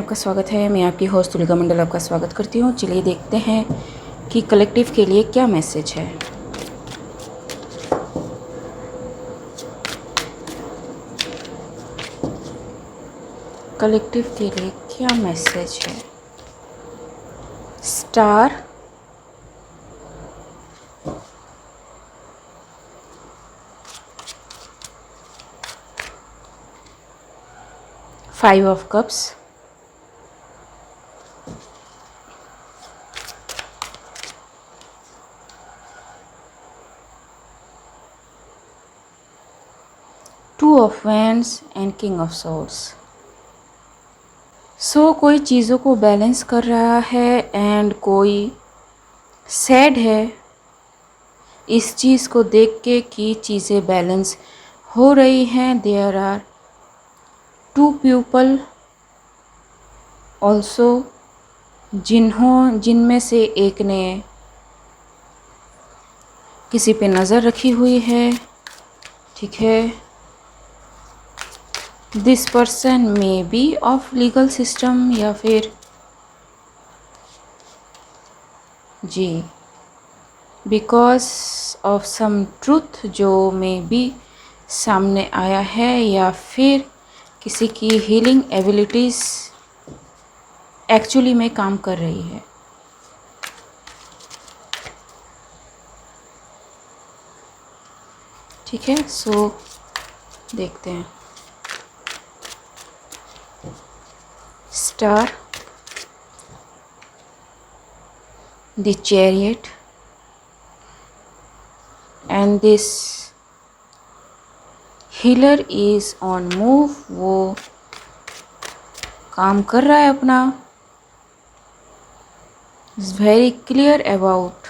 आपका स्वागत है। मैं आपकी होस्ट तुलिका मंडल आपका स्वागत करती हूँ। चलिए देखते हैं कि कलेक्टिव के लिए क्या मैसेज है। कलेक्टिव के लिए क्या मैसेज है। Star, five of cups, two of wands and king of swords. So कोई चीज़ों को बैलेंस कर रहा है एंड कोई सैड है इस चीज़ को देख के कि चीज़ें बैलेंस हो रही हैं। There are two people also जिनमें से एक ने किसी पे नज़र रखी हुई है, ठीक है। This person may be of legal system या फिर जी बिकॉज ऑफ सम ट्रूथ जो मे बी सामने आया है, या फिर किसी की हीलिंग एबिलिटीज़ एक्चुअली में काम कर रही है। ठीक है, सो देखते हैं। Star, the chariot and this healer is on move. वो काम कर रहा है अपना, is very clear about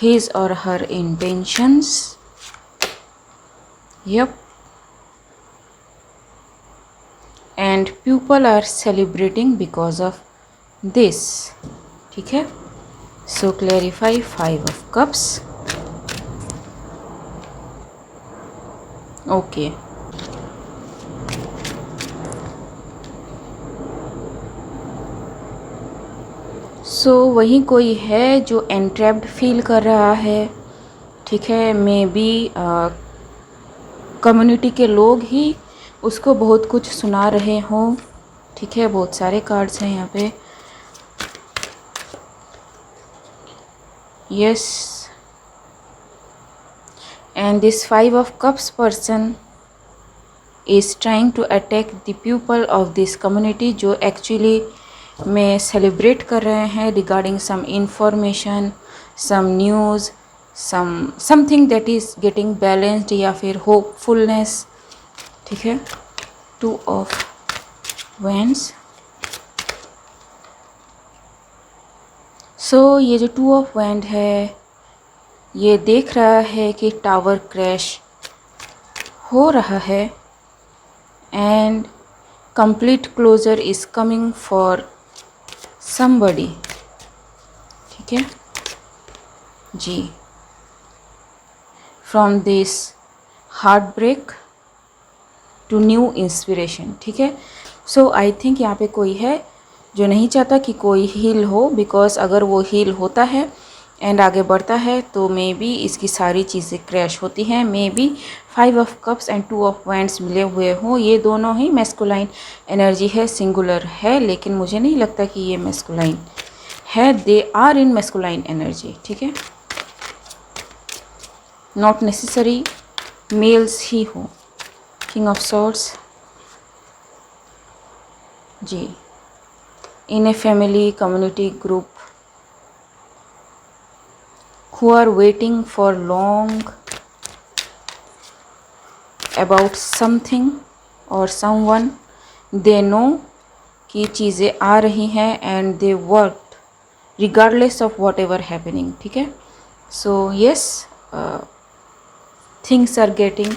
his or her intentions. Yup, and people are celebrating because of this. ठीक है, so clarify five of cups. Okay, so वही कोई है जो एंट्रैप्ड फील कर रहा है। ठीक है, मे बी कम्युनिटी के लोग ही उसको बहुत कुछ सुना रहे हों। ठीक है, बहुत सारे कार्ड्स हैं यहाँ पे। Yes, and this five of cups person is trying to attack the people of this community जो एक्चुअली में सेलिब्रेट कर रहे हैं regarding some information, some news, something that is getting balanced या फिर होपफुलनेस। ठीक है, टू ऑफ वैंड्स। सो ये जो टू ऑफ वैंड है ये देख रहा है कि टावर क्रैश हो रहा है and complete closure is coming for somebody. ठीक है जी, from this heart break to new inspiration. ठीक है, सो आई थिंक यहाँ पे कोई है जो नहीं चाहता कि कोई हील हो, बिकॉज अगर वो हील होता है एंड आगे बढ़ता है तो मे बी इसकी सारी चीज़ें क्रैश होती हैं। Maybe five of cups and two of wands मिले हुए हों। ये दोनों ही मैस्कुलाइन एनर्जी है, सिंगुलर है, लेकिन मुझे नहीं लगता कि ये मैस्कुलाइन है। They are in masculine energy. ठीक है, नॉट नेसेसरी मेल्स ही हो। किंग ऑफ सॉर्ड्स जी, in a family community group who are waiting for long about something or someone, they know कि चीज़ें आ रही हैं and they worked regardless of whatever happening. ठीक है, so yes, things are getting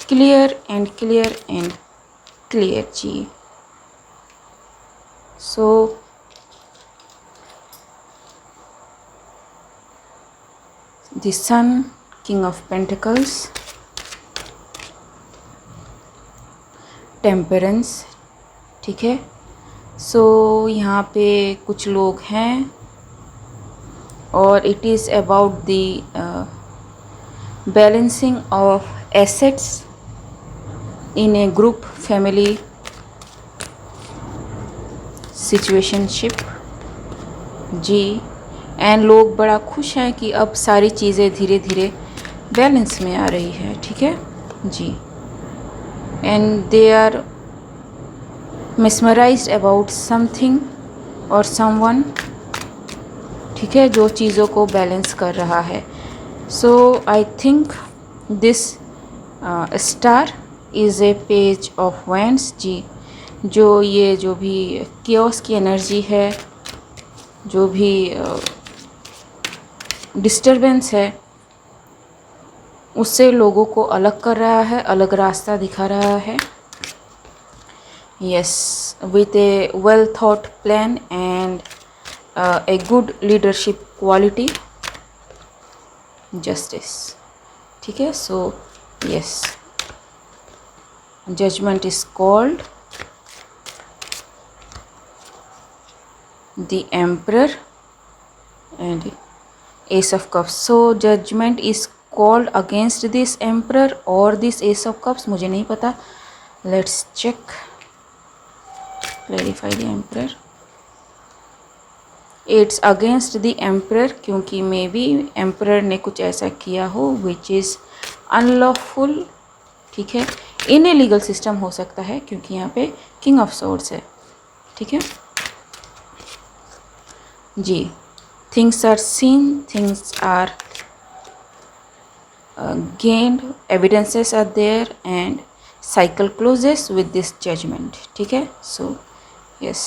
clear and clear and clear ji. So the Sun, King of Pentacles, Temperance, ठीक है, सो यहाँ पे कुछ लोग हैं और it is about the balancing of assets in a group family situationship जी। एंड लोग बड़ा खुश हैं कि अब सारी चीज़ें धीरे धीरे बैलेंस में आ रही है, ठीक है जी। And they are mesmerized about something और someone, ठीक है, जो चीज़ों को बैलेंस कर रहा है। So I think this star is a page of wands जी। जो ये जो भी chaos की एनर्जी है, जो भी डिस्टरबेंस है, उससे लोगों को अलग कर रहा है, अलग रास्ता दिखा रहा है। Yes, with a well thought plan and a good leadership quality, justice, ठीक है। So yes, judgment is called the emperor and ace of cups. So judgment is called against this emperor or this ace of cups, मुझे नहीं पता। Let's check. Clarify the emperor. It's against the emperor क्योंकि may be emperor ने कुछ ऐसा किया हो which is unlawful, ठीक है। इन ए लीगल सिस्टम हो सकता है क्योंकि यहाँ पे किंग ऑफ सोर्ड्स है, ठीक है जी। Things are seen, things are gained, evidences are there and cycle closes with this judgment, ठीक है। So yes,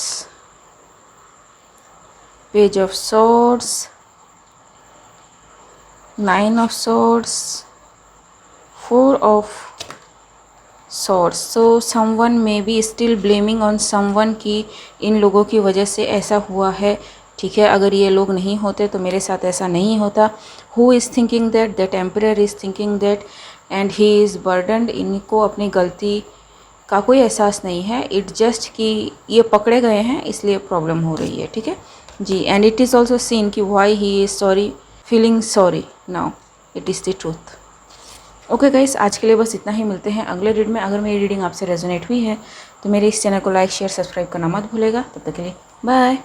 page of swords, 9 of swords, 4 of swords. So someone may be still blaming on someone कि इन लोगों की वजह से ऐसा हुआ है, ठीक है। अगर ये लोग नहीं होते तो मेरे साथ ऐसा नहीं होता। Who is thinking that? That emperor is thinking that and he is burdened. इनको अपनी गलती का कोई एहसास नहीं है। इट जस्ट कि ये पकड़े गए हैं इसलिए प्रॉब्लम हो रही है, ठीक है जी। And it is also seen कि why he is sorry, feeling sorry now, it is the truth. Okay guys, आज के लिए बस इतना ही। मिलते हैं अगले रीड में। अगर मेरी रीडिंग आपसे रेजोनेट हुई है तो मेरे इस चैनल को लाइक शेयर सब्सक्राइब करना मत भूलेगा। तब तक के लिए बाय।